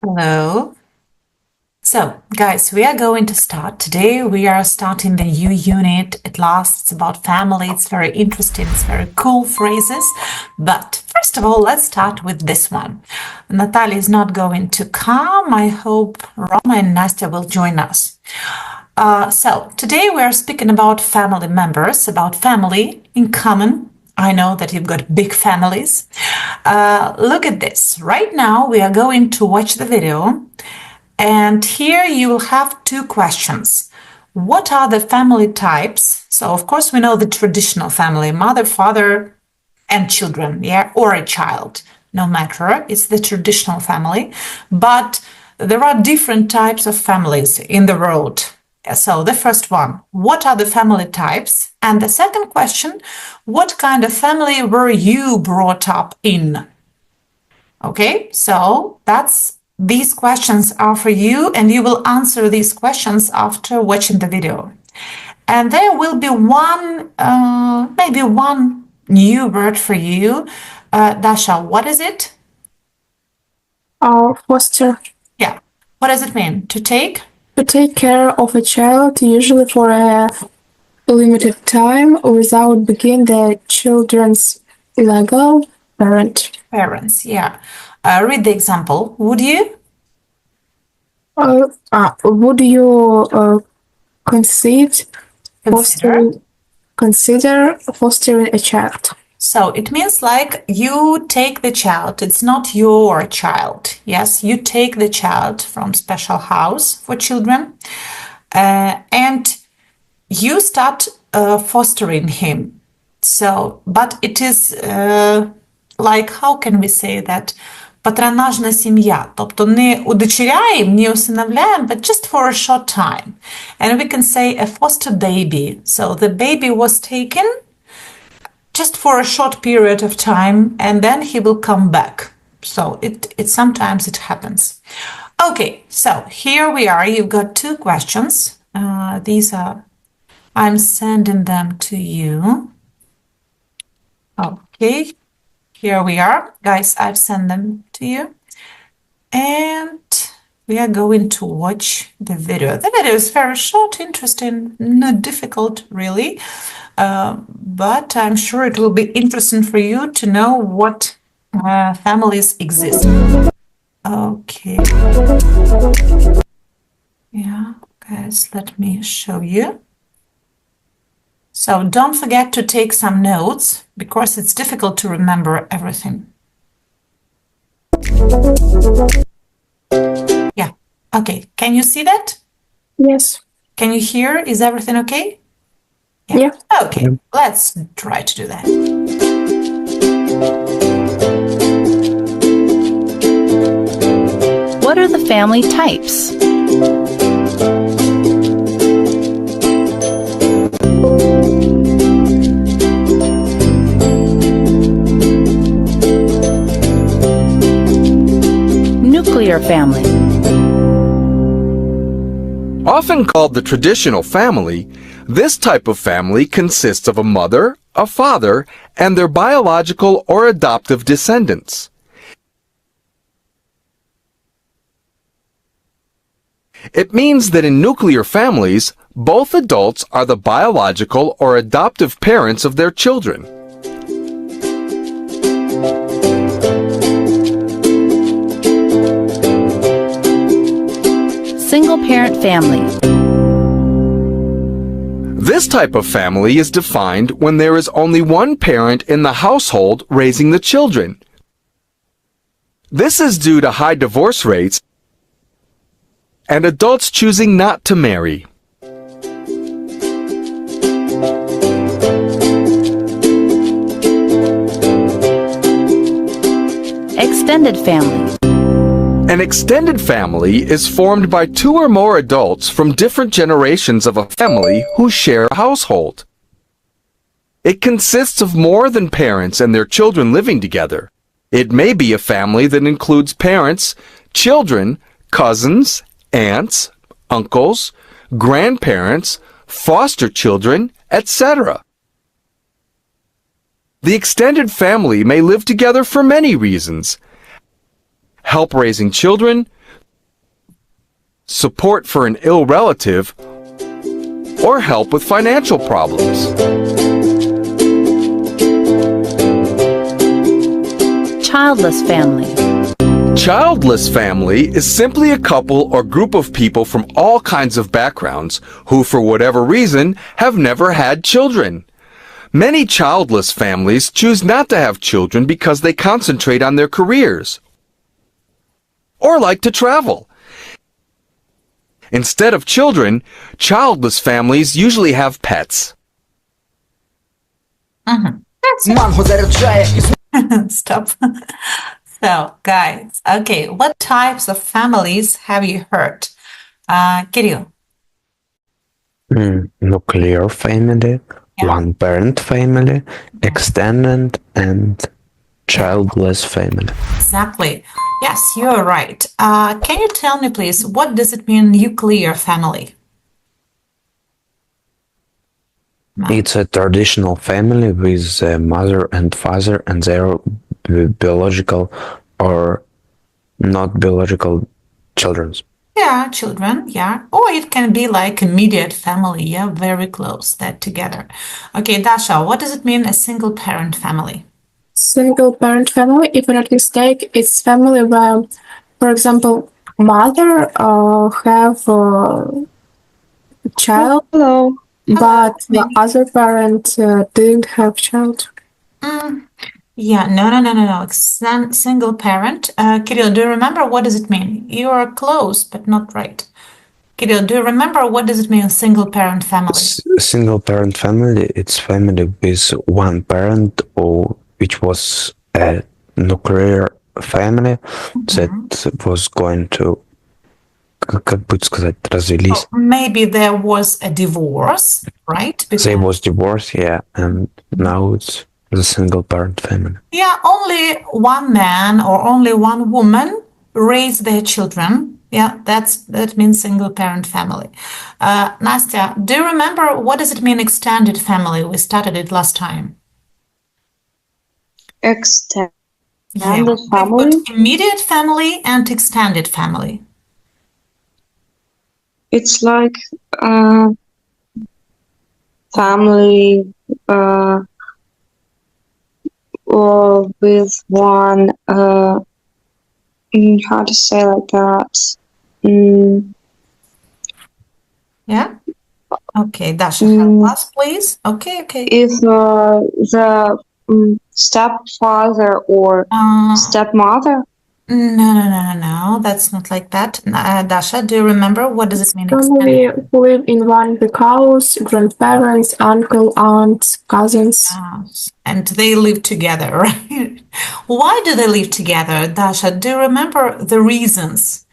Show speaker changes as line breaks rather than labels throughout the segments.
Hello. So, guys, we are going to start. Today we are starting the new unit. At last, it's about family. It's very interesting. It's very cool phrases. But first of all, let's start with this one. Natalia is not going to come. I hope Roma and Nastya will join us. So, today we are speaking about family members, about family in common. I know that you've got big families. Look at this. Right now, we are going to watch the video. And here you will have two questions. What are the family types? So, of course, we know the traditional family, mother, father, and children, yeah, or a child. No matter, it's the traditional family. But there are different types of families in the world. So the first one, what are the family types? And the second question, what kind of family were you brought up in? Okay, so these questions are for you, and you will answer these questions after watching the video. And there will be maybe one new word for you. Dasha, what is it?
Foster.
Yeah, what does it mean? To take?
To take care of a child, usually for a limited time, without being the children's legal parent.
Parents, yeah. Read the example, would you?
Would you consider fostering a child?
So it means like you take the child. It's not your child. Yes, you take the child from special house for children, and you start fostering him. So, but it is like, how can we say that? Патронажна сім'я, тобто не удочеряємо, не усиновляємо, but just for a short time. And we can say a foster baby. So the baby was taken just for a short period of time, and then he will come back. So it sometimes it happens. Okay, so here we are. You've got two questions. I'm sending them to you. Okay, here we are. Guys, I've sent them to you. And we are going to watch the video. The video is very short, interesting, not difficult really. But I'm sure it will be interesting for you to know what families exist. Okay. Yeah, guys, let me show you. So don't forget to take some notes because it's difficult to remember everything. Yeah, okay. Can you see that?
Yes.
Can you hear? Is everything okay?
Yeah.
Okay, let's try to do that.
What are the family types? Nuclear family.
Often called the traditional family, this type of family consists of a mother, a father, and their biological or adoptive descendants. It means that in nuclear families, both adults are the biological or adoptive parents of their children.
Single-parent family.
This type of family is defined when there is only one parent in the household raising the children. This is due to high divorce rates and adults choosing not to marry.
Extended family.
An extended family is formed by two or more adults from different generations of a family who share a household. It consists of more than parents and their children living together. It may be a family that includes parents, children, cousins, aunts, uncles, grandparents, foster children, etc. The extended family may live together for many reasons: help raising children, support for an ill relative, or help with financial problems.
Childless family.
Childless family is simply a couple or group of people from all kinds of backgrounds who, for whatever reason, have never had children. Many childless families choose not to have children because they concentrate on their careers or like to travel. Instead of children, childless families usually have pets.
Stop. So, guys, okay, what types of families have you heard? Kirill.
Nuclear family,
Yeah.
one-parent family, extended, and childless family.
Exactly. Yes, you're right. Can you tell me, please, what does it mean, nuclear family?
It's a traditional family with a mother and father and their biological or not biological children.
Yeah, children, yeah. Or it can be like immediate family, yeah, very close, that together. Okay, Dasha, what does it mean, a single parent family?
Single parent family, if I'm not mistaken, it's family where, for example, mother have a child, but the other parent didn't have child.
Yeah, no. Single parent. Kirill, do you remember what does it mean? You are close, but not right. Kirill, do you remember what does it mean, single parent family?
Single parent family, it's family with one parent or which was a nuclear family that was going to, как бы сказать, развелись.
Maybe there was a divorce, right?
They was divorced, yeah, and now it's the single parent family.
Yeah, only one man or only one woman raise their children. Yeah, that means single parent family. Nastya, do you remember what does it mean, extended family? We started it last time.
Extended
Yeah, we've
family.
got immediate family and extended family.
It's like family or with one how to say like that.
Yeah. Okay, Dasha, help us, please. Okay.
If the stepfather or stepmother.
No, that's not like that. Dasha, do you remember what does it mean?
Family who live in one big house, grandparents, uncle, aunts, cousins.
Yes, and they live together, right? Why do they live together, Dasha? Do you remember the reasons?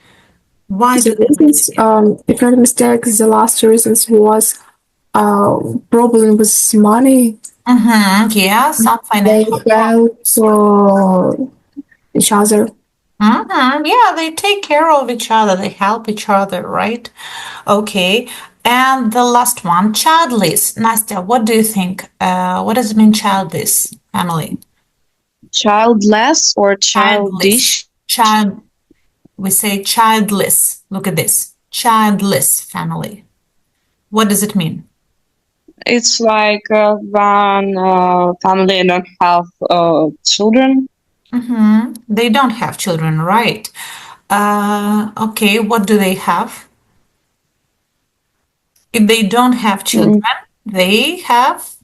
Why do
The
they live
reasons,
together?
if I'm not mistaken, the last reasons was problem with money.
Yeah, some
They
financial
help each other.
Yeah, they take care of each other, they help each other, right? Okay. And the last one, childless. Nastya, what do you think? What does it mean, childless family?
Childless or childish?
We say childless. Look at this. Childless family. What does it mean?
It's like when family don't have children.
They don't have children, right? Okay, what do they have? If they don't have children, they have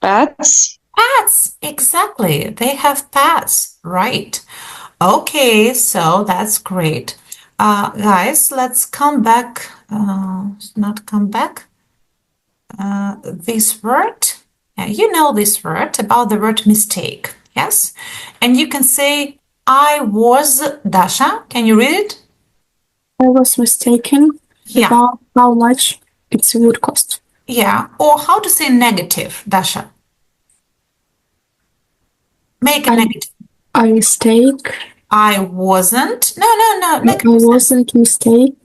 Pets.
pets. Exactly. They have pets, right? Okay, so that's great. Guys, let's come back. Not come back. This word. You know this word about the word mistake. Yes? And you can say, I was, Dasha. Can you read it?
I was mistaken
Yeah.
about how much it would cost.
Yeah. Or how to say negative, Dasha? Make a negative.
I mistake.
I wasn't. No.
I wasn't
Mistaken.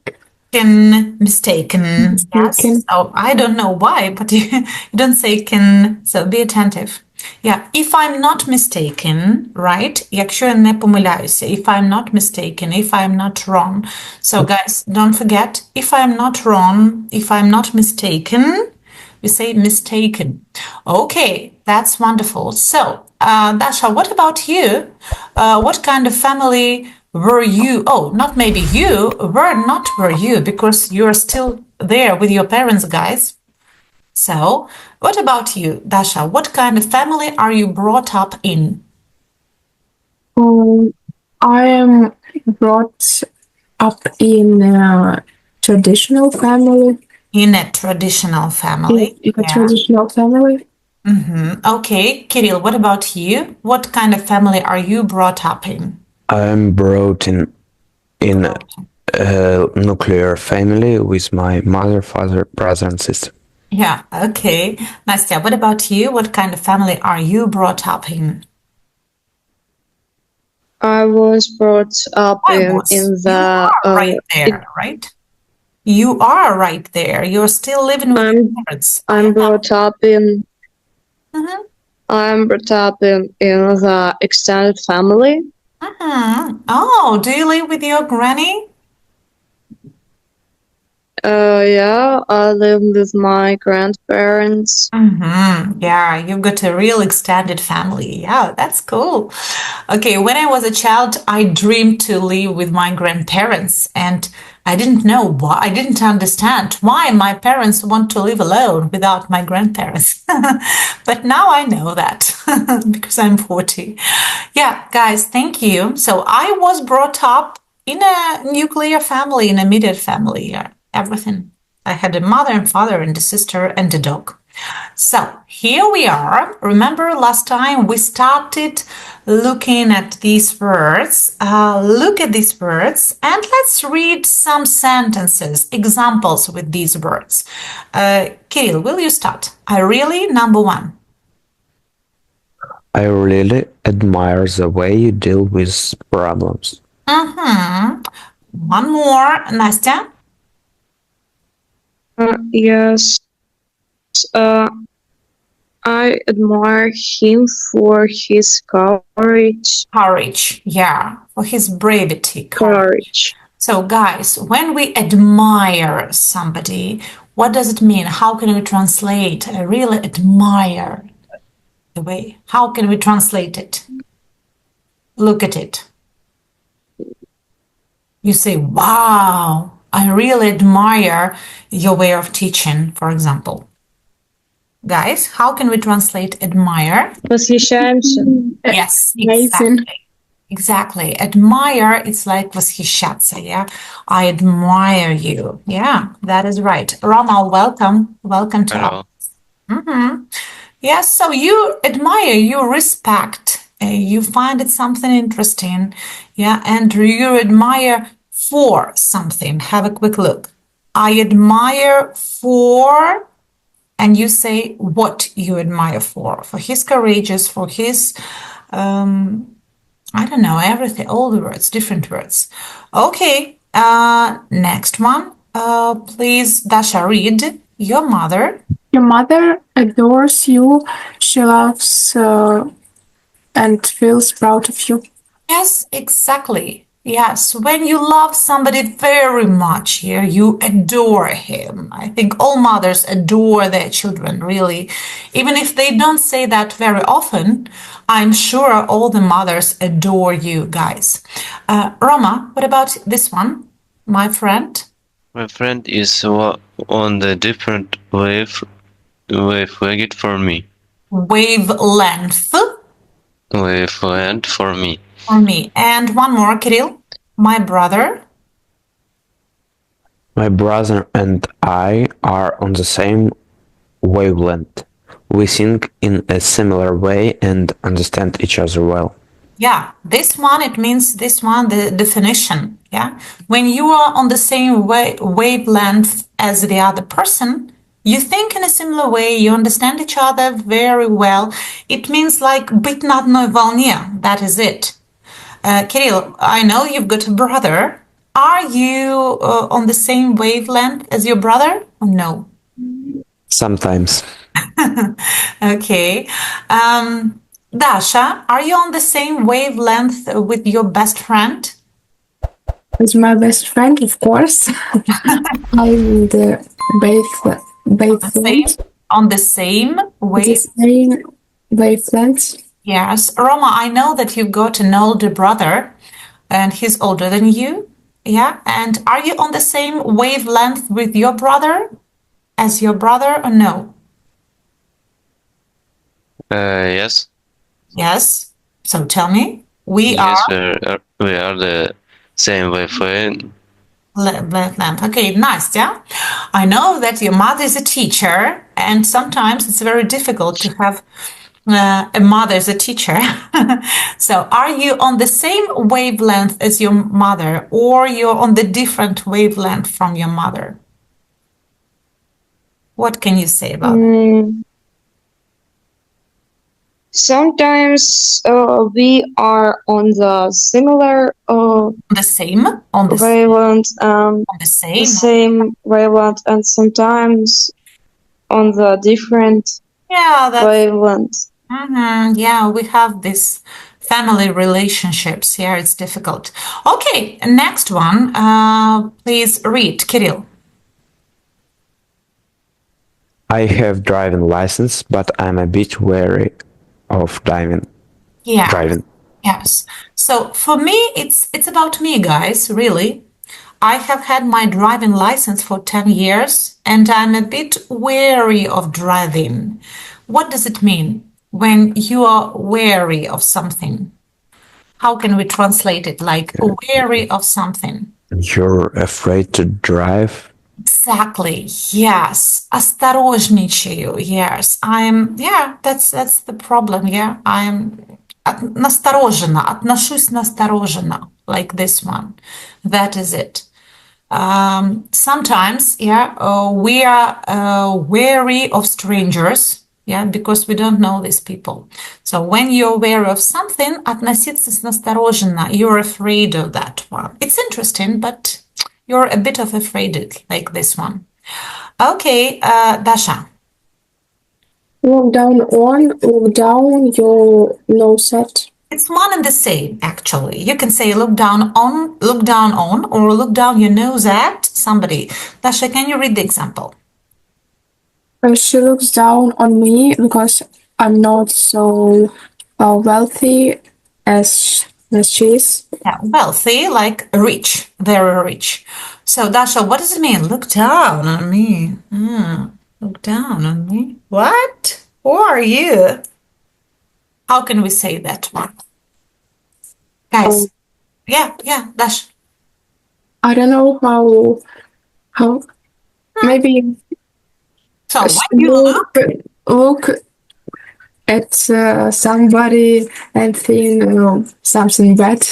Yes. So I don't know why, but you don't say can. So be attentive. Yeah, if I'm not mistaken, right? Якщо я не помиляюся, if I'm not mistaken, if I'm not wrong. So guys, don't forget, if I'm not wrong, if I'm not mistaken, we say mistaken. Okay, that's wonderful. So, Dasha, what about you? What kind of family were you? Oh, not maybe you, were you, because you're still there with your parents, guys. So, what about you, Dasha? What kind of family are you brought up in?
I am brought up in a traditional family.
In a traditional family.
In a traditional family.
Okay, Kirill, what about you? What kind of family are you brought up in?
I'm brought in a nuclear family with my mother, father, brother, and sister.
Yeah, okay. Nastya, what about you? What kind of family are you brought up in?
I was brought up in
You
the
are right there, right? You are right there. You're still living with your parents.
I'm brought up in I'm brought up in the extended family.
Oh, do you live with your granny?
Yeah, I live with my grandparents.
Yeah, you've got a real extended family. Yeah, that's cool. Okay, when I was a child, I dreamed to live with my grandparents, and I didn't know why. I didn't understand why my parents want to live alone without my grandparents. But now I know that because I'm 40. Yeah, guys, thank you. So I was brought up in a nuclear family, in a immediate family. Yeah, everything. I had a mother and father and a sister and a dog. So here we are. Remember last time we started looking at these words. Look at these words and let's read some sentences, examples with these words. Kirill, will you start? I really, number one.
I really admire the way you deal with problems.
One more, Nastya.
Yes. I admire him for his courage.
Courage, yeah, for his bravery.
Courage.
So, guys, when we admire somebody, what does it mean? How can we translate? I really admire the way. How can we translate it? Look at it. You say, wow, I really admire your way of teaching, for example. Guys, how can we translate admire?
Восхищаемся.
Yes,
Amazing.
exactly. Admire, it's like восхищаться, yeah? I admire you. Yeah, that is right. Rama, welcome. Welcome to
Hello.
us. Yes, so you admire, you respect, you find it something interesting, yeah, and you admire for something. Have a quick look. I admire for, and you say what you admire for his courageous, for his, I don't know, everything, all the words, different words. Okay, next one. Please, Dasha, read your mother.
Your mother adores you. She loves and feels proud of you.
Yes, exactly. Yes, when you love somebody very much, yeah, you adore him. I think all mothers adore their children, really. Even if they don't say that very often, I'm sure all the mothers adore you guys. Roma, what about this one? My friend?
My friend is on the different wavelength for me.
Wavelength
Wavelength for me.
for me. And one more, Kirill. My brother.
My brother and I are on the same wavelength. We think in a similar way and understand each other well.
Yeah, this one, it means this one, the definition. Yeah. When you are on the same wavelength as the other person, you think in a similar way, you understand each other very well. It means like быть на одной волне. That is it. Kirill, I know you've got a brother. Are you on the same wavelength as your brother or no?
Sometimes.
Okay. Dasha, are you on the same wavelength with your best friend?
With my best friend, of course. I'm the wavelength.
On the same
The
wave?
same wavelength.
Yes. Roma, I know that you've got an older brother and he's older than you. Yeah. And are you on the same wavelength with your brother as your brother or no?
Yes.
Yes. So tell me. We
Yes,
are
we are the same wavelength.
wavelength. Okay, Nastya. I know that your mother is a teacher, and sometimes it's very difficult to have a mother as a teacher. So, are you on the same wavelength as your mother, or you're on the different wavelength from your mother? What can you say about that?
Sometimes we are on the similar
The same, on the
wavelength,
on the
the
same.
same wavelength, and sometimes on the different
Yeah, that's
wavelength.
Yeah, we have this family relationships. Yeah, it's difficult. Okay, next one. Please read, Kirill.
I have driving license, but I'm a bit wary of driving.
Yeah.
Driving.
Yes. So for me, it's about me, guys, really. I have had my driving license for 10 years and I'm a bit wary of driving. What does it mean when you are wary of something? How can we translate it like wary of something?
You're afraid to drive?
Exactly. Yes. Осторожничаю. Yes. That's the problem. Yeah. Настороженно. Отношусь настороженно. Like this one. That is it. Sometimes, we are wary of strangers, because we don't know these people. So when you're wary of something, относиться настороженно, you're afraid of that one. It's interesting, but you're a bit of afraid like this one. Okay, Dasha.
Look down your nose set.
It's one and the same, actually. You can say look down on, or look down your nose at somebody. Dasha, can you read the example?
She looks down on me because I'm not so wealthy as she is.
Yeah, wealthy, like rich, very rich. So, Dasha, what does it mean? Look down on me. Look down on me. What? Who are you? How can we say that one? Guys, yeah, Dasha.
I don't know how maybe
So, when you
look at somebody and think something bad.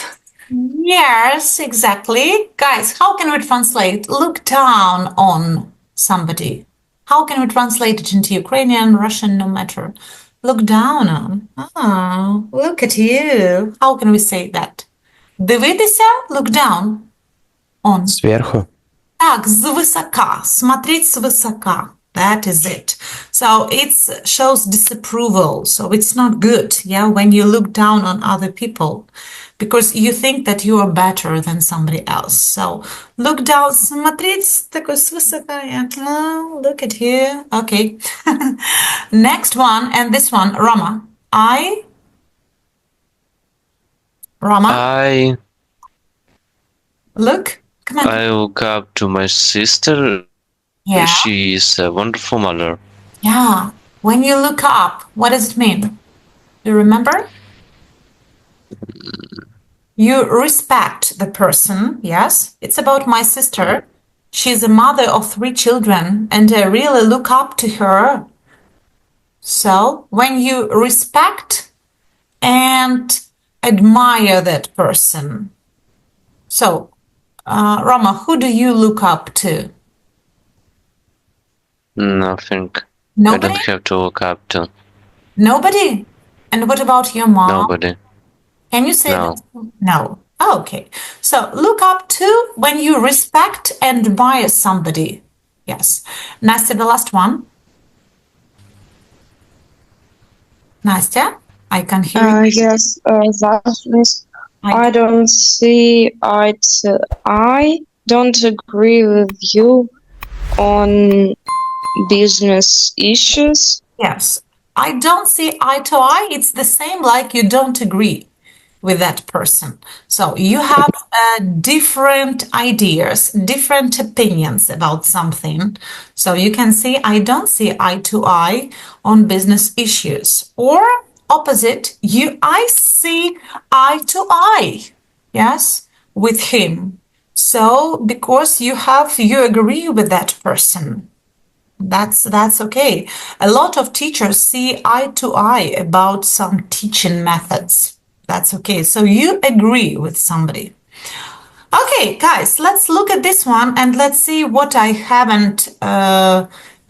Yes, exactly. Guys, how can we translate look down on somebody? How can we translate it into Ukrainian, Russian, no matter? Look down on. Oh, look at you. How can we say that? Дивитися, look down on.
Сверху?
Так, свысока. Смотреть свысока. That is it. So it shows disapproval. So it's not good, when you look down on other people because you think that you are better than somebody else. So look down, смотреть такой свысока. Oh, look at you. Okay. Next one, and this one, Roma. Roma,
I
look. Come on.
I look up to my sister.
Yeah.
She is a wonderful mother.
Yeah. When you look up, what does it mean? You remember? You respect the person, yes? It's about my sister. She's a mother of 3 children, and I really look up to her. So, when you respect and admire that person. So, Rama, who do you look up to?
Nothing.
Nobody?
I don't have to look up to.
Nobody? And what about your mom?
Nobody.
Can you say
No.
that? No. Oh, okay. So look up to when you respect and admire somebody. Yes. Nastya, the last one. Nastya, I can hear you.
Yes, that means
I-
I don't see eye to eye. Don't agree with you on business issues.
Yes, I don't see eye to eye. It's the same like you don't agree with that person. So you have different ideas, different opinions about something. So you can say, I don't see eye to eye on business issues. Or opposite, I see eye to eye, yes, with him. So because you agree with that person. That's okay. A lot of teachers see eye to eye about some teaching methods. That's okay. So you agree with somebody. Okay, guys, let's look at this one and let's see what I haven't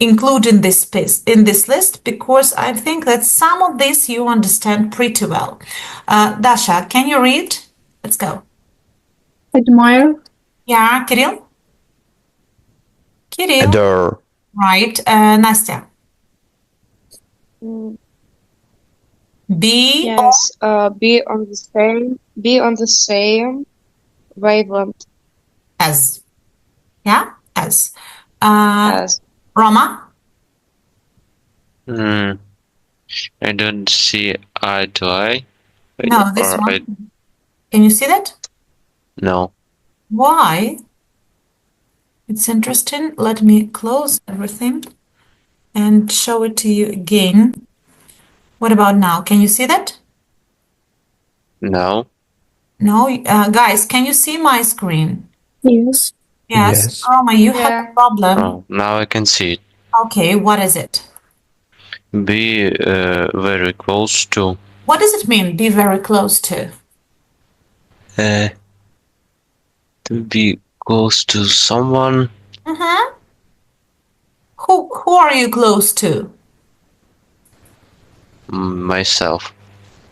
included in this list because I think that some of this you understand pretty well. Dasha, can you read? Let's go.
Admire.
Yeah, Kirill? Kirill,
Adore.
right. Nastya? Be
Yes, be on the same wavelength
as. Yeah, as. Uh,
as.
Roma?
Hmm. I don't see eye to eye.
No, this
Or
one. Can you see that?
no.
Why? It's interesting. Let me close everything and show it to you again. What about now? Can you see that?
No.
No? Guys, can you see my screen?
Yes.
Yes.
Yes.
Roma, you have a problem.
Oh, now I can see it.
Okay, what is it?
Be very close to.
What does it mean, be very close to?
To be close to someone.
Mm-hmm. Who are you close to?
Myself.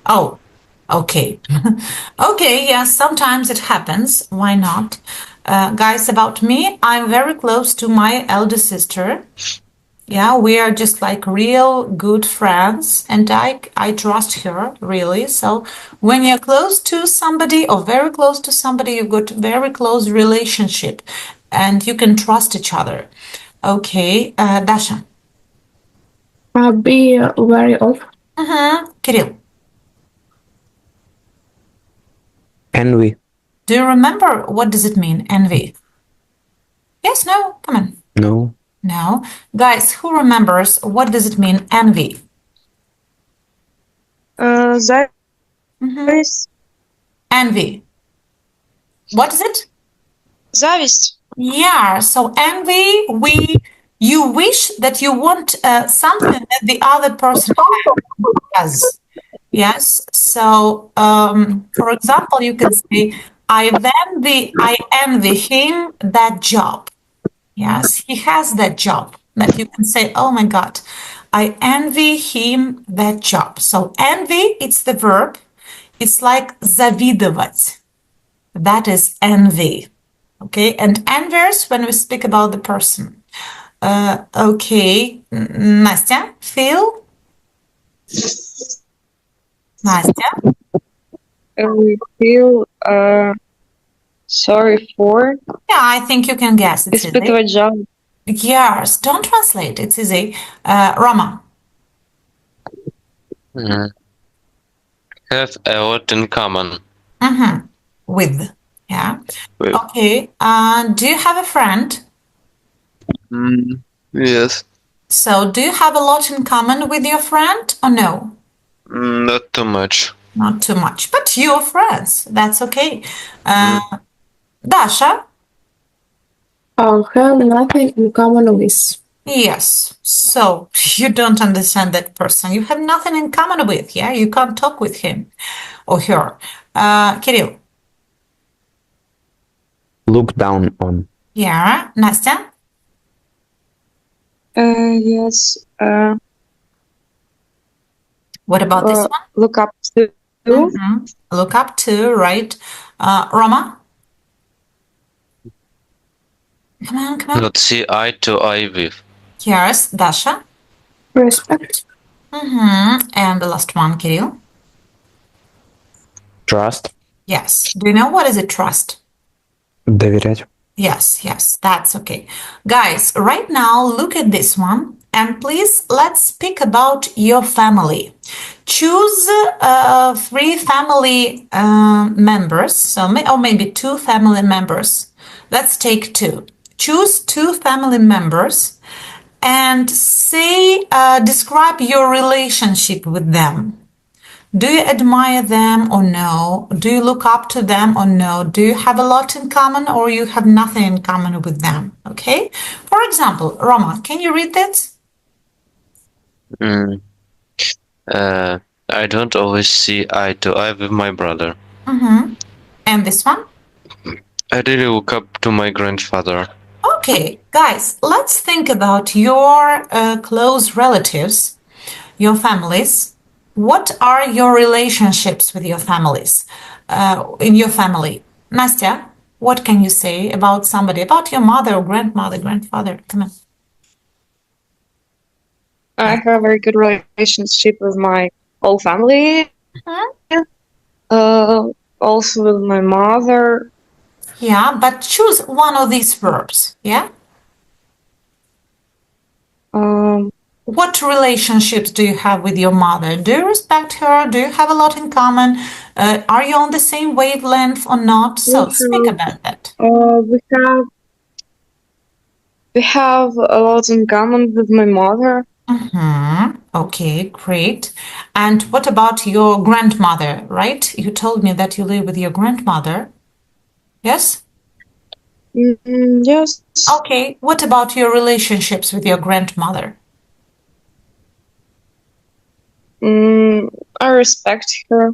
Oh, okay. Okay, yes, sometimes it happens. Why not? Guys, about me, I'm very close to my elder sister. Yeah, we are just like real good friends, and I trust her really. So when you're close to somebody or very close to somebody, you've got very close relationship, and you can trust each other. Okay, Dasha.
Be wary of.
Kirill,
Envy.
do you remember what does it mean, envy? Yes, no, come on.
No.
No. Guys, who remembers what does it mean, envy?
That is
Envy. What is it?
зависть.
Yeah, so envy, you wish that you want something that the other person has. Yes. So, for example, you can say, I envy him that job. Yes, he has that job. That you can say, oh my God, I envy him that job. So envy, it's the verb. It's like завидовать. That is envy. Okay, and envious when we speak about the person. Okay, Nastya, Phil? Nastya?
We feel sorry for.
Yeah, I think you can guess. It's easy.
Испытывать жалость.
Yes, don't translate. It's easy. Roma?
Have a lot in common.
With. Yeah.
With.
Okay. Do you have a friend?
Yes.
So, do you have a lot in common with your friend or no?
Not too much.
Not too much, but you're friends. That's okay. Dasha?
Have nothing in common with.
Yes. So, you don't understand that person. You have nothing in common with, yeah? You can't talk with him or her. Kirill?
Look down on.
Yeah. Nastya?
Yes.
What about this one?
Look up to.
Look up to, right? Roma? Come on.
Not see eye to eye with.
Yes, Dasha?
Respect.
And the last one, Kirill?
Trust.
Yes. Do you know what is a trust?
Доверять.
Yes, that's okay. Guys, right now, look at this one. And please, let's speak about your family. Choose 3 family members, or maybe 2 family members. Let's take 2. Choose 2 family members and say, describe your relationship with them. Do you admire them or no? Do you look up to them or no? Do you have a lot in common or you have nothing in common with them? Okay. For example, Roma, can you read this?
I don't always see eye to eye with my brother.
And this one?
I really look up to my grandfather.
Okay, guys, let's think about your close relatives, your families. What are your relationships with your families, in your family? Nastya, what can you say about somebody, about your mother or grandmother, grandfather? Come on.
I have a very good relationship with my whole family. Also with my mother.
Yeah, but choose one of these verbs, yeah? What relationships do you have with your mother? Do you respect her? Do you have a lot in common? Are you on the same wavelength or not? So speak about that.
We have a lot in common with my mother.
Okay, great. And what about your grandmother, right? You told me that you live with your grandmother. Yes?
Yes.
Okay, what about your relationships with your grandmother?
I respect her.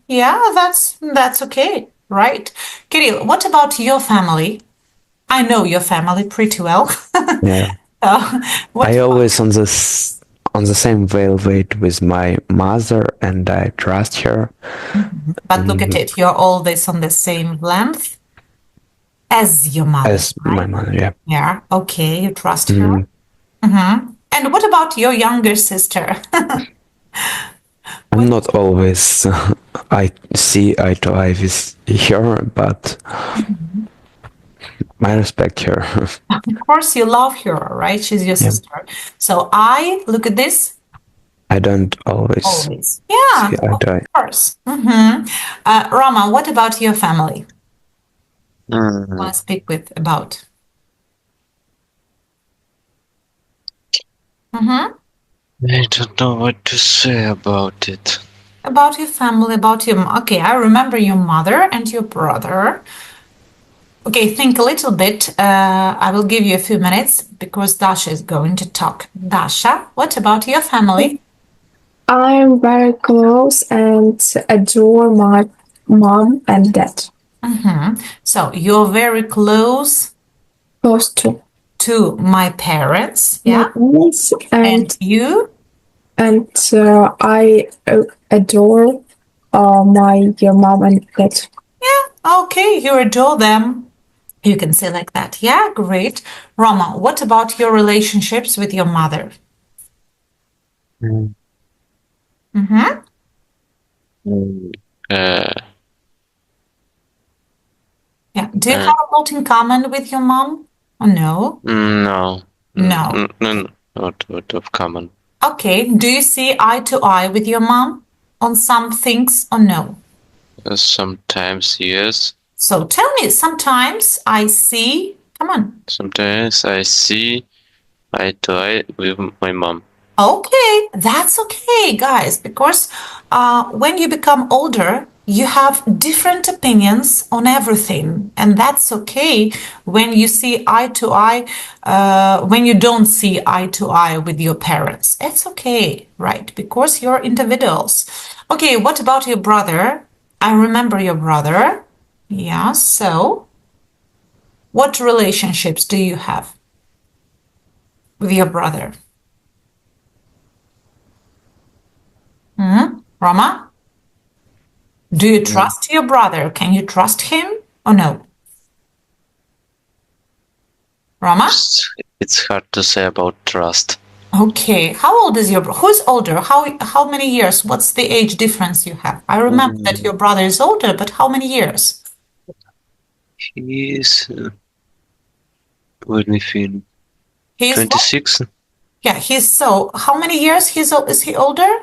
Yeah, that's okay, right? Kirill, what about your family? I know your family pretty well.
Yeah.
What
I
about-
always on the same wavelength with my mother, and I trust her.
But look at it, you're always on the same length as your mother,
As my
right?
mother, yeah.
Yeah, okay, you trust her. And what about your younger sister?
I'm not always I see eye to eye with her, but I respect her.
Of course, you love her, right? She's your sister. So I look at this
I don't always
always. Yeah,
see eye
of
to eye.
course. Rama, what about your family? Want to speak with about?
I don't know what to say about it.
About your family, about your... Okay, I remember your mother and your brother. Okay, think a little bit. I will give you a few minutes because Dasha is going to talk. Dasha, what about your family?
I'm very close and adore my mom and dad.
So you're very close
Close to
my parents,
my
yeah?
parents,
And you?
and I adore my mom and dad.
Yeah, okay, you adore them. You can say like that. Yeah, great. Roma, what about your relationships with your mother?
Uh,
Yeah. Do you have a lot in common with your mom? Or no?
no.
No.
Not of common.
Okay. Do you see eye to eye with your mom on some things or no?
Sometimes yes.
So tell me, sometimes I see, come on.
Sometimes I see eye to eye with my mom.
Okay, that's okay, guys, because when you become older, you have different opinions on everything, and that's okay when you see eye to eye, when you don't see eye to eye with your parents. It's okay, right? Because you're individuals. Okay, what about your brother? I remember your brother. Yeah, so what relationships do you have with your brother? Rama? Do you trust your brother? Can you trust him or no? Rama?
It's hard to say about trust.
Okay. How old is your brother? Who's older? How many years? What's the age difference you have? I remember that your brother is older, but how many years?
He's, let me think,
He's what?
26,
Yeah, how many years is he older?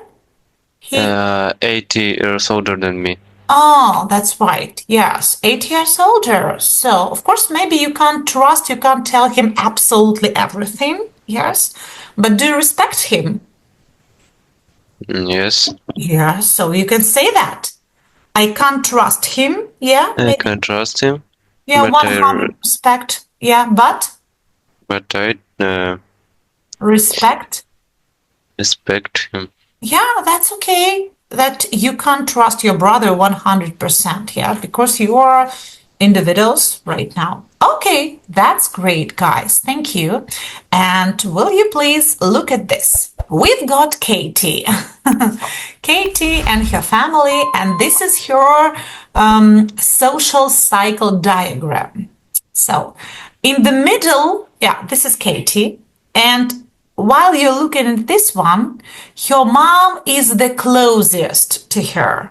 He
80 years older than me.
Oh, that's right. Yes, 8 years older. So, of course, maybe you can't tell him absolutely everything. Yes, but do you respect him?
Yes,
Yeah, so you can say that. I can't trust him. Yeah,
I
maybe.
can trust him,
Yeah,
but I
100 respect. Yeah, but respect.
respect him.
Yeah, that's okay. That you can't trust your brother 100%, yeah, because you are individuals right now. Okay, that's great, guys. Thank you. And will you please look at this? We've got Katie. Katie and her family, and this is her social cycle diagram. So, in the middle, yeah, this is Katie. And while you're looking at this one, your mom is the closest to her.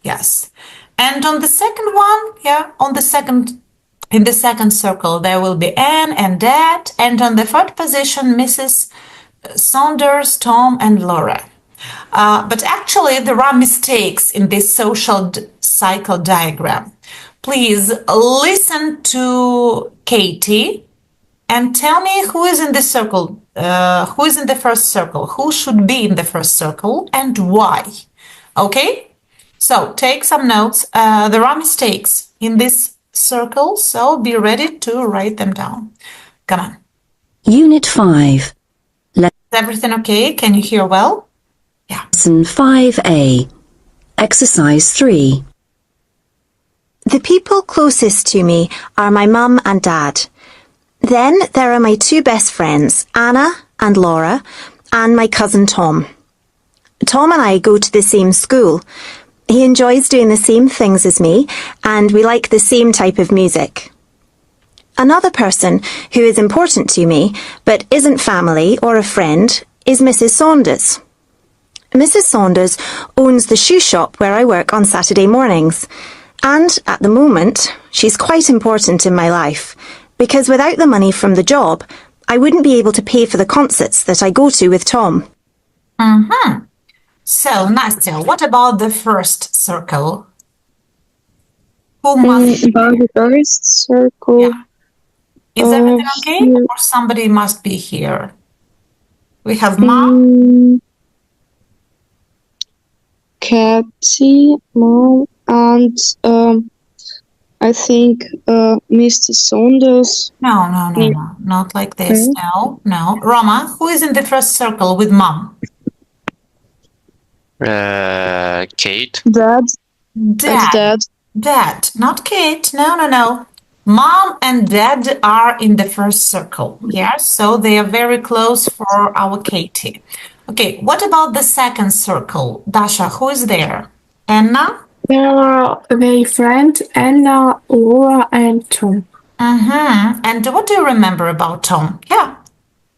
Yes. And on the second one, yeah, in the second circle, there will be Anne and Dad. And on the third position, Mrs. Saunders, Tom, and Laura. But actually, there are mistakes in this social cycle diagram. Please listen to Katie and tell me who is in the circle, who is in the first circle, who should be in the first circle, and why. Okay? So take some notes. There are mistakes in this circle, so be ready to write them down. Come on.
Unit 5,
Is everything okay? Can you hear well?
Lesson 5A. Exercise 3.
The people closest to me are my mum and dad. Then there are my two best friends, Anna and Laura, and my cousin Tom. Tom and I go to the same school. He enjoys doing the same things as me, and we like the same type of music. Another person who is important to me, but isn't family or a friend, is Mrs. Saunders. Mrs. Saunders owns the shoe shop where I work on Saturday mornings. And at the moment, she's quite important in my life, because without the money from the job, I wouldn't be able to pay for the concerts that I go to with Tom.
Mm-hmm. So, Nastya, what about the first circle? Who must
About the first circle.
Yeah. Is everything okay? Or somebody must be here? We have Mom.
Katie, Mom, and I think Mr. Saunders.
No, not like this. No. Roma, who is in the first circle with Mom?
Kate.
Dad. That's
Dad, not Kate. No. Mom and Dad are in the first circle. Yes, so they are very close for our Katie. Okay, what about the second circle? Dasha, who is there? Anna?
There are their friend Anna, Laura, and Tom.
Mm-hmm. And what do you remember about Tom? Yeah.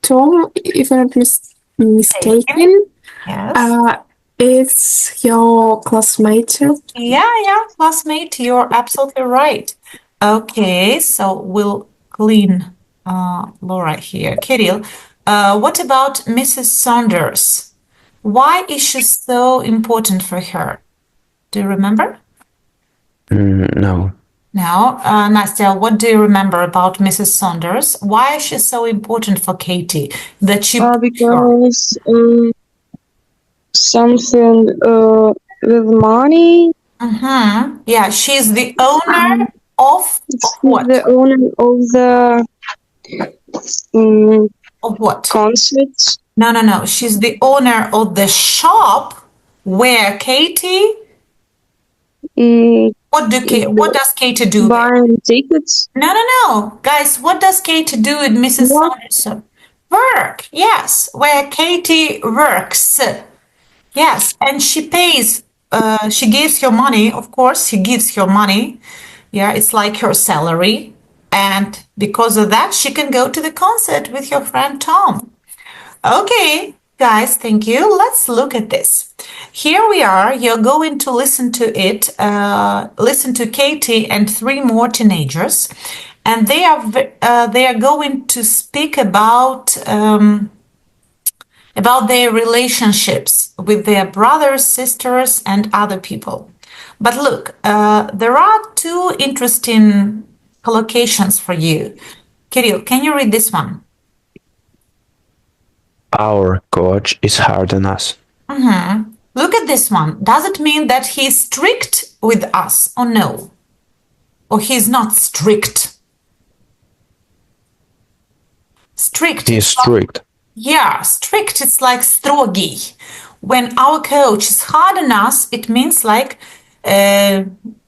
Tom, if I'm not mistaken,
Yes.
it's your classmate.
Yeah, classmate, you're absolutely right. Okay, so we'll clean Laura here. Kirill, what about Mrs. Saunders? Why is she so important for her? Do you remember?
No.
No. Nastya, what do you remember about Mrs. Saunders? Why is she so important for Katie? That she
because something with money.
Mm-hmm. Yeah, she's the owner of what?
The owner of the
Of what?
concerts.
No. She's the owner of the shop where Katie. What does Katie do?
Buying tickets.
No. Guys, what does Katie do with Mrs. Saunders? Work. Yes, where Katie works. Yes, and she pays. She gives her money. Of course, she gives her money. Yeah, it's like her salary. And because of that, she can go to the concert with her friend Tom. Okay, guys, thank you. Let's look at this. Here we are. You're going to listen to it. Listen to Katie and 3 more teenagers, and they are going to speak about their relationships with their brothers, sisters, and other people. But look, there are 2 interesting collocations for you. Kirill, can you read this one?
Our coach is hard on us.
Look at this one. Does it mean that he's strict with us or no? Or he's not strict? Strict.
He is strict.
Yeah, strict. It's like strogi. When our coach is hard on us, it means like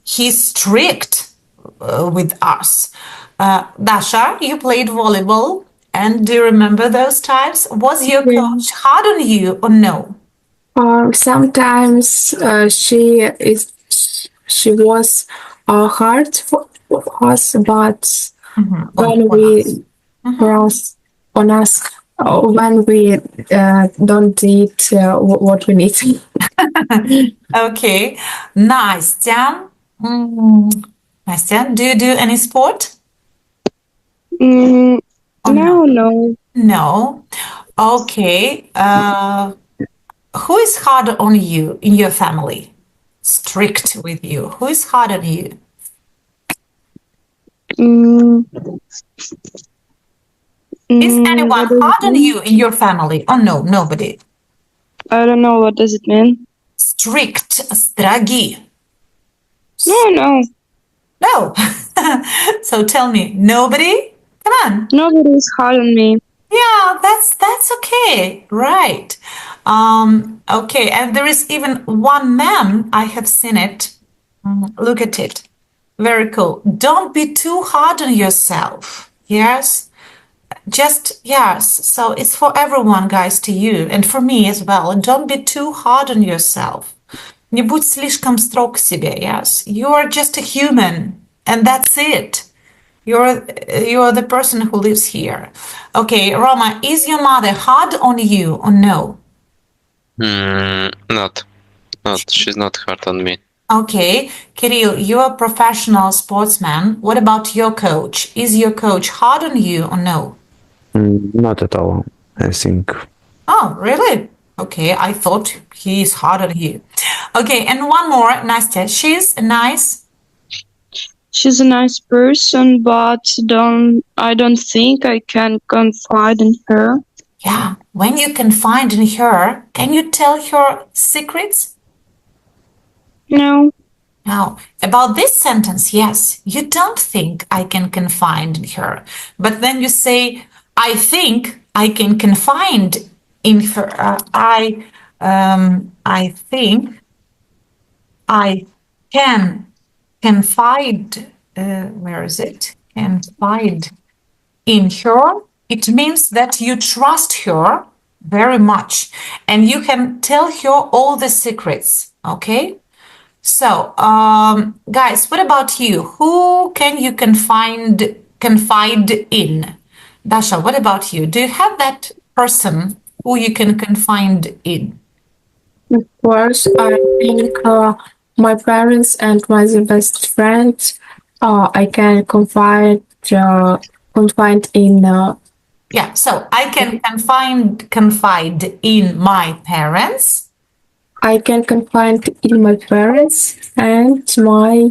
he's strict with us. Dasha, you played volleyball. And do you remember those times? Was your coach hard on you or no?
Sometimes she was hard for us, but when we cross on us, when we don't eat what we need.
Okay. Настя. Настя, do you do any sport?
No.
No. Okay. Who is harder on you in your family? Strict with you. Who is hard on you? Is anyone hard on you in your family? Oh no, nobody.
I don't know, what does it mean?
Strict, stроги.
No.
No. So tell me, nobody? Come on.
Nobody is hard on me.
Yeah, that's okay. Right. Okay, and there is even one meme. I have seen it. Look at it. Very cool. Don't be too hard on yourself. Yes. Yes. So it's for everyone, guys, to you, and for me as well. Don't be too hard on yourself. Не будь слишком строг к себе. Yes. You are just a human, and that's it. You're the person who lives here. Okay, Roma, is your mother hard on you or no?
Not. She's not hard on me.
Okay, Kirill, you're a professional sportsman. What about your coach? Is your coach hard on you or no?
Not at all, I think.
Oh, really? Okay, I thought he is hard on you. Okay, and one more, Nastya. She's nice.
She's a nice person, but I don't think I can confide in her.
Yeah, when you confide in her, can you tell her secrets?
No.
Now, about this sentence, yes, you don't think I can confide in her, but then you say, I think I can confide in her. I think I can confide. Where is it? Confide in her. It means that you trust her very much, and you can tell her all the secrets. Okay. So, guys, what about you? Who can you confide in? Dasha, what about you? Do you have that person who you can confide in?
Of course, I think my parents and my best friend, I can confide in.
Yeah, so I can confide in my parents.
I can confide in my parents and my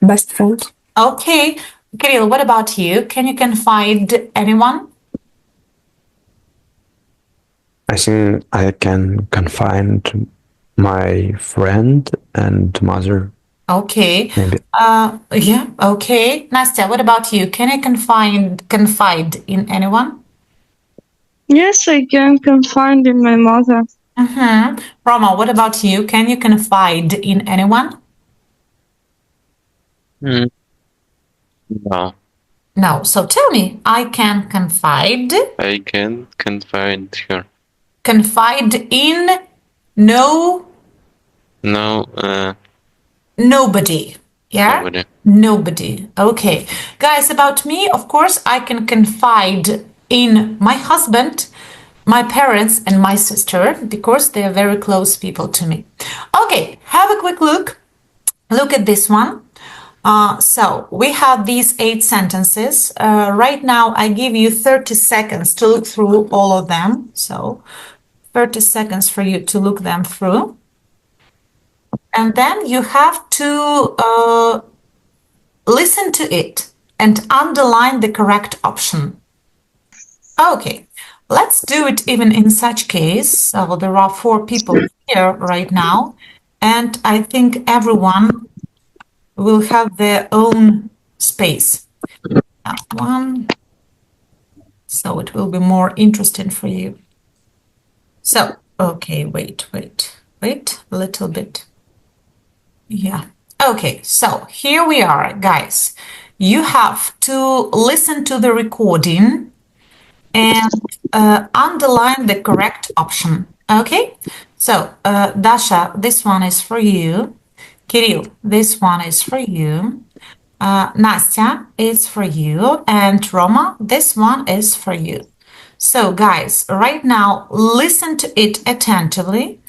best friend.
Okay, Kirill, what about you? Can you confide anyone?
I think I can confide my friend and mother.
Okay.
Maybe.
Yeah, okay. Nastya, what about you? Can you confide in anyone?
Yes, I can confide in my mother.
Roma, what about you? Can you confide in anyone?
No.
No. So tell me, I can confide.
I can confide her.
Confide in no.
No.
Nobody. Yeah?
Nobody.
Nobody. Okay. Guys, about me, of course, I can confide in my husband my parents and my sister, because they are very close people to me. Okay, have a quick look. Look at this one. So we have these 8 sentences. Right now, I give you 30 seconds to look through all of them. So 30 seconds for you to look them through. And then you have to listen to it and underline the correct option. Okay, let's do it even in such case. So there are 4 people here right now, and I think everyone will have their own space. That one. So it will be more interesting for you. So, okay, wait a little bit. Yeah. Okay, so here we are, guys. You have to listen to the recording and underline the correct option. Okay? So, Dasha, this one is for you. Kirill, this one is for you. Nastya, it's for you. And Roma, this one is for you. So, guys, right now, listen to it attentively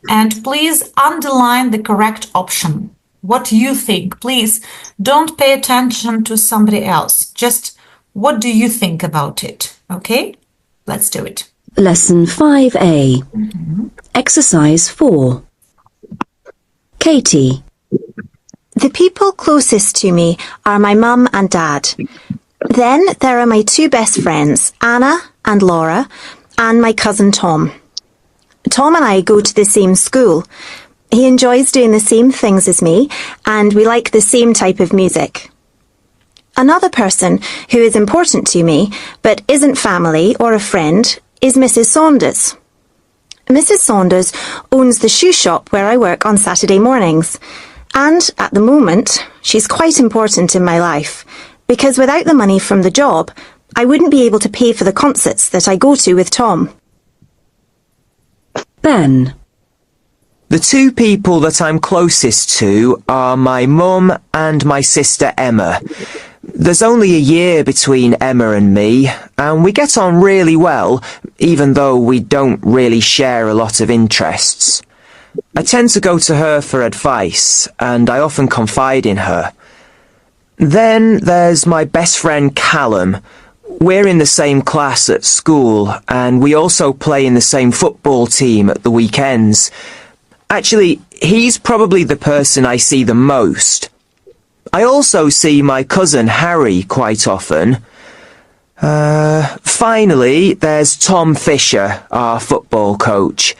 and please underline the correct option. What you think, please don't pay attention to somebody else. Just what do you think about it? Okay, let's do it.
Lesson 5A. Exercise 4. Katie.
The people closest to me are my mum and dad. Then there are my 2 best friends, Anna and Laura, and my cousin Tom. Tom and I go to the same school. He enjoys doing the same things as me, and we like the same type of music. Another person who is important to me, but isn't family or a friend, is Mrs. Saunders. Mrs. Saunders owns the shoe shop where I work on Saturday mornings. And at the moment, she's quite important in my life, because without the money from the job, I wouldn't be able to pay for the concerts that I go to with Tom.
Ben.
The 2 people that I'm closest to are my mum and my sister Emma. There's only a year between Emma and me, and we get on really well, even though we don't really share a lot of interests. I tend to go to her for advice, and I often confide in her. Then there's my best friend Callum. We're in the same class at school, and we also play in the same football team at the weekends. Actually, he's probably the person I see the most. I also see my cousin Harry quite often. Finally, there's Tom Fisher, our football coach.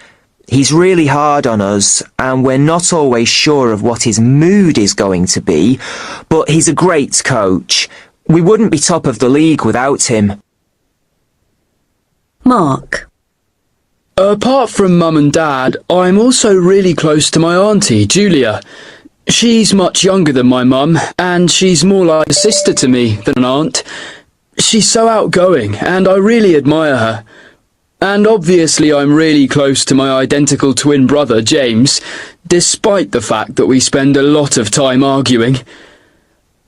He's really hard on us, and we're not always sure of what his mood is going to be, but he's a great coach. We wouldn't be top of the league without him.
Mark.
Apart from Mum and Dad, I'm also really close to my auntie, Julia. She's much younger than my mum, and she's more like a sister to me than an aunt. She's so outgoing, and I really admire her. And obviously I'm really close to my identical twin brother, James, despite the fact that we spend a lot of time arguing.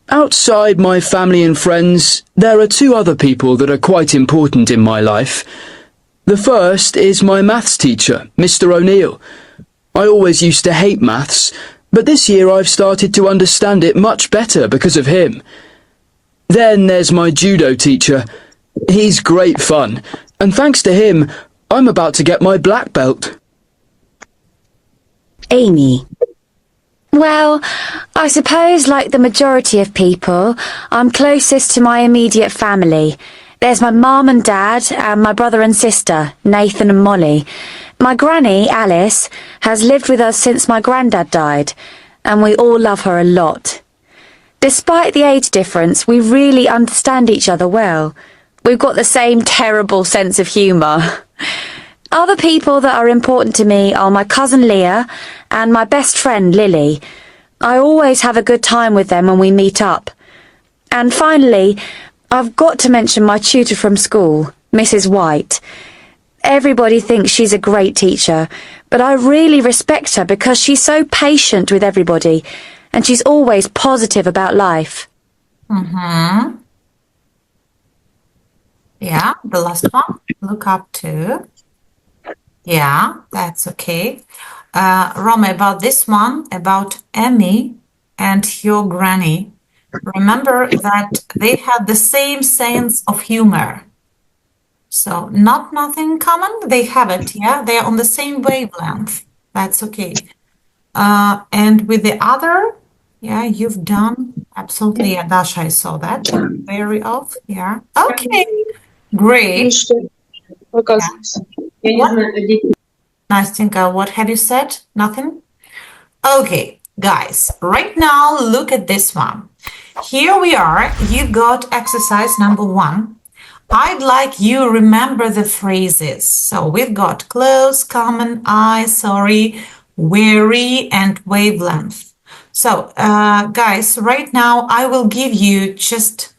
Outside my family and friends, there are 2 other people that are quite important in my life. The first is my maths teacher, Mr. O'Neill. I always used to hate maths, but this year I've started to understand it much better because of him. Then there's my judo teacher. He's great fun, and thanks to him, I'm about to get my black belt.
Amy.
Well, I suppose like the majority of people, I'm closest to my immediate family. There's my mum and dad and my brother and sister, Nathan and Molly. My granny, Alice, has lived with us since my granddad died, and we all love her a lot. Despite the age difference, we really understand each other well. We've got the same terrible sense of humour. Other people that are important to me are my cousin Leah and my best friend Lily. I always have a good time with them when we meet up. And finally, I've got to mention my tutor from school, Mrs. White. Everybody thinks she's a great teacher, but I really respect her because she's so patient with everybody, and she's always positive about life.
Yeah, the last one. Look up to. Yeah, that's okay. Roma, about this one, about Emmy and your granny. Remember that they had the same sense of humor. So not nothing common, they have it, yeah? They are on the same wavelength. That's okay. And with the other, yeah, you've done absolutely, yeah, Dasha, I saw that. Very off, yeah. Okay, great. Yeah. What? Настеньka, what have you said? Nothing? Okay, guys, right now look at this one. Here we are. You've got exercise number 1. I'd like you remember the phrases. So we've got close, common, I, sorry, weary, and wavelength. So, guys, right now I will give you just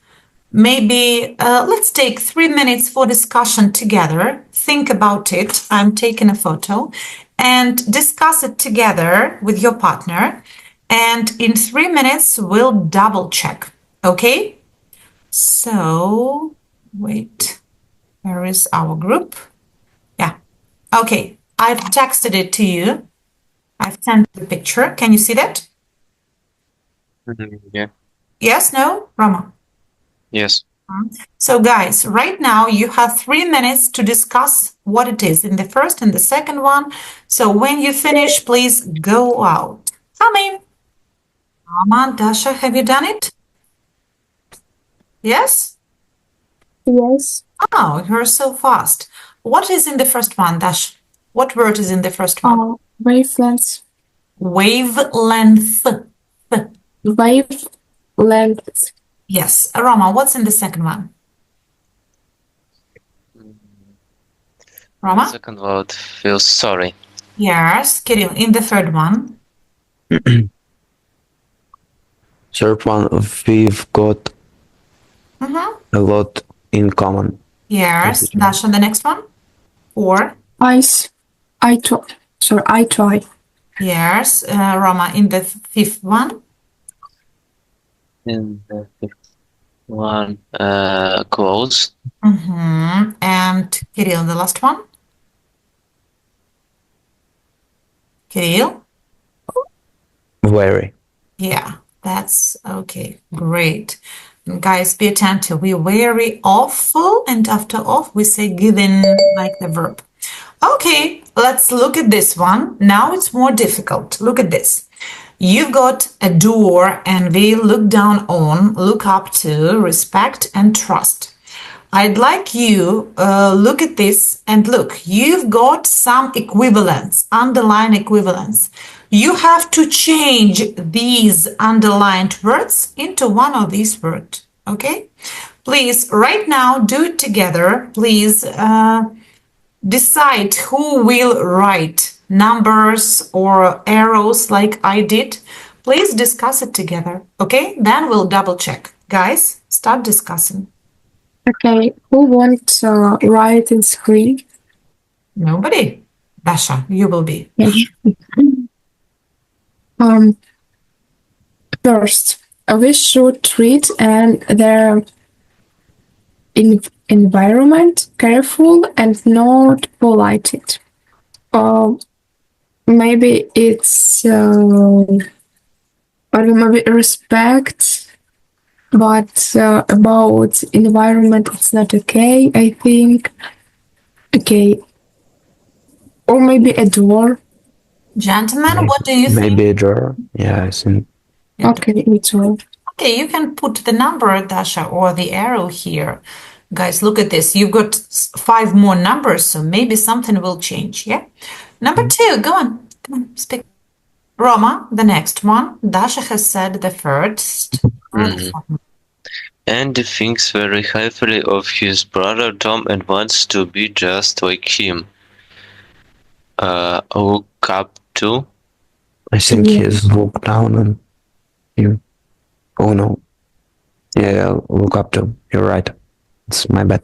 maybe let's take 3 minutes for discussion together. Think about it. I'm taking a photo and discuss it together with your partner. And in 3 minutes, we'll double check. Okay? So, wait, where is our group? Yeah. Okay. I've texted it to you. I've sent the picture. Can you see that?
Yeah.
Yes, no? Rama?
Yes.
So guys, right now you have 3 minutes to discuss what it is in the first and the second one. So when you finish, please go out. Coming. Mama, Dasha, have you done it? Yes?
Yes.
Oh, you're so fast. What is in the first one, Dash? What word is in the first one?
Wavelength.
Wavelength.
Wavelength.
Yes. Roma, what's in the second one? Roma?
Second word, feel sorry.
Yes. Kirill, in the third one?
Third one, we've got a lot in common.
Yes. Dasha, the next one? Or?
I try.
Yes. Roma, in the fifth one?
In the fifth one, close.
And Kirill, the last one? Kirill?
Very.
Yeah, that's okay. Great. And guys, be attentive. We're very awful, and after off, we say given like the verb. Okay, let's look at this one. Now it's more difficult. Look at this. You've got a door, and we look down on, look up to, respect, and trust. I'd like you look at this and look, you've got some equivalents, underline equivalents. You have to change these underlined words into one of these words, okay? Please, right now, do it together. Please decide who will write numbers or arrows like I did. Please discuss it together, okay? Then we'll double check. Guys, start discussing.
Okay, who wants to write in screen?
Nobody. Dasha, you will be.
First, we should treat their environment careful and not polite it. Maybe it's or maybe respect, but about environment it's not okay, I think. Okay. Or maybe a door.
Gentlemen, what do you think?
Maybe a door. Yeah, I think.
Okay, it's all.
Okay, you can put the number, Dasha, or the arrow here. Guys, look at this. You've got 5 more numbers, so maybe something will change, yeah? Number 2, go on. Come on, speak. Roma, the next one. Dasha has said the first.
Andy thinks very highly of his brother Tom and wants to be just like him. Look up to?
I think he's looked down on you. Oh no. Yeah, look up to. You're right. It's my bad.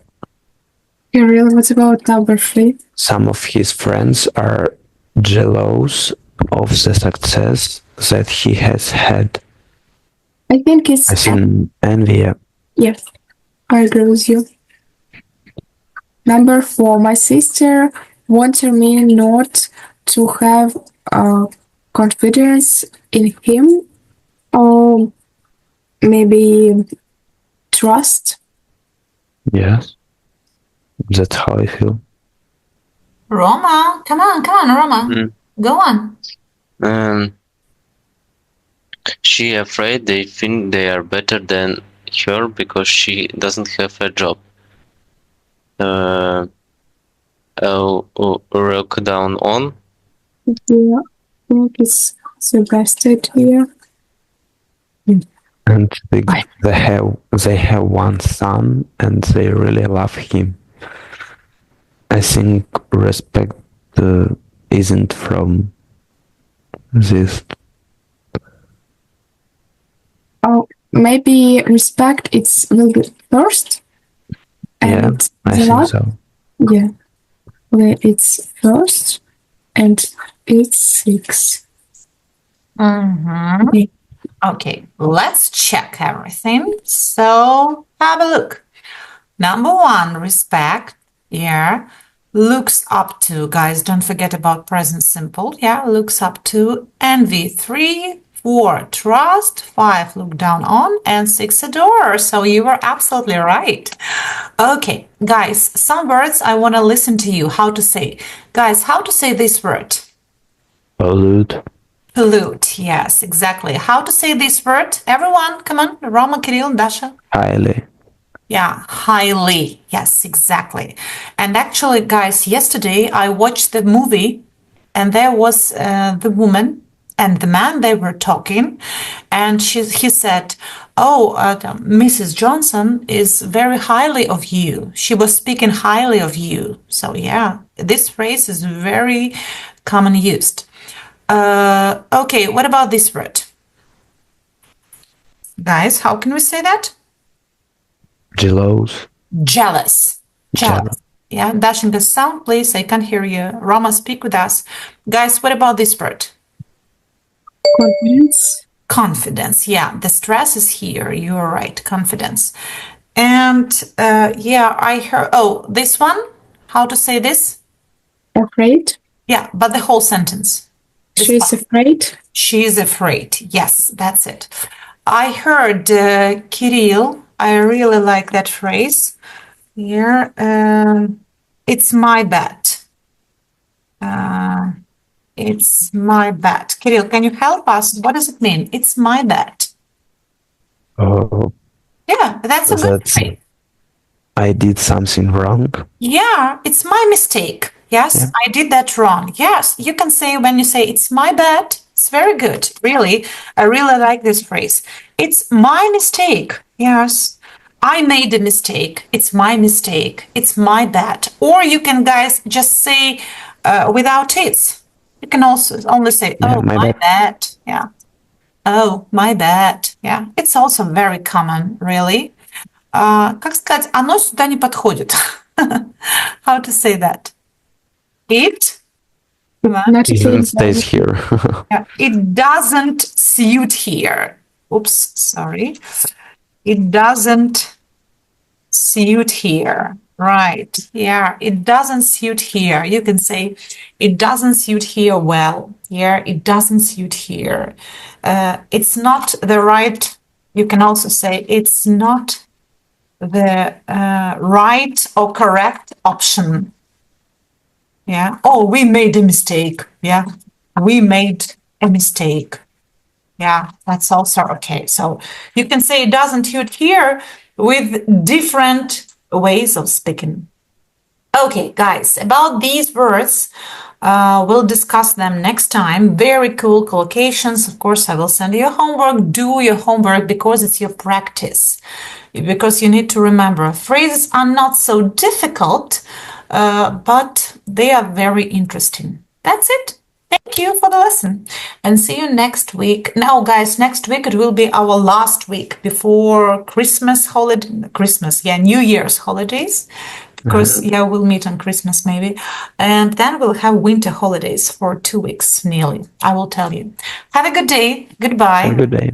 Kirill, what about number 3?
Some of his friends are jealous of the success that he has had.
I think it's...
I think envy.
Yes, I agree with you. Number 4, my sister wanted me not to have confidence in him, or maybe trust.
Yes. That's how I feel.
Roma, come on, Roma. Go on.
She afraid they think they are better than her because she doesn't have a job. Urok down on.
Yeah, I think it's suggested here.
And they have one son and they really love him. I think respect isn't from this.
Oh, maybe respect will be first.
Yeah,
And
I
the
think
love,
so.
yeah, where it's first and it's 6.
Mm-hmm.
Okay.
Okay, let's check everything. So have a look. Number 1, respect. Yeah. Looks up to. Guys, don't forget about present simple. Yeah, looks up to. Envy. 3, 4, trust. 5, look down on. And 6, adore. So you were absolutely right. Okay, guys, some words I want to listen to you. How to say. Guys, how to say this word?
Pollute.
Pollute, yes, exactly. How to say this word? Everyone, come on. Roma, Kirill, Dasha.
Highly.
Yeah, highly. Yes, exactly. And actually, guys, yesterday I watched the movie and there was the woman and the man, they were talking, and he said, oh, Mrs. Johnson is very highly of you. She was speaking highly of you. So yeah, this phrase is very common used. Okay, what about this word? Guys, how can we say that?
Jealous.
Jealous. Yeah, Dashinka, sound, please. I can't hear you. Rama, speak with us. Guys, what about this word?
Confidence.
Confidence. Yeah, the stress is here. You are right. Confidence. And yeah, I heard, oh, this one? How to say this?
Afraid.
Yeah, but the whole sentence.
She's afraid.
She is afraid. Yes, that's it. I heard Kirill. I really like that phrase. Here, it's my bad. It's my bad. Kirill, can you help us? What does it mean? It's my bad.
Oh.
Yeah, that's a good phrase.
I did something wrong.
Yeah, it's my mistake. Yes,
Yeah.
I did that wrong. Yes, you can say when you say it's my bad. It's very good. Really, I really like this phrase. It's my mistake. Yes, I made a mistake. It's my mistake. It's my bad. Or you can, guys, just say without it. You can also only say, oh, my bad. Yeah. Oh, my bad. Yeah. It's also very common, really. Как сказать, оно сюда не подходит. How to say that? It
stays here.
Yeah, it doesn't suit here. Oops, sorry. It doesn't suit here. Right. Yeah, it doesn't suit here. You can say it doesn't suit here well. Yeah, it doesn't suit here. It's not the right. You can also say it's not the right or correct option. Yeah. Oh, we made a mistake. Yeah. We made a mistake. Yeah, that's also okay. So you can say it doesn't suit here with different ways of speaking. Okay, guys, about these words, we'll discuss them next time. Very cool collocations. Of course, I will send you homework. Do your homework because it's your practice. Because you need to remember, phrases are not so difficult, but they are very interesting. That's it. Thank you for the lesson and see you next week. Now, guys, next week it will be our last week before New Year's holidays. Because, yeah, we'll meet on Christmas maybe. And then we'll have winter holidays for 2 weeks nearly. I will tell you. Have a good day. Goodbye.
Have a good day.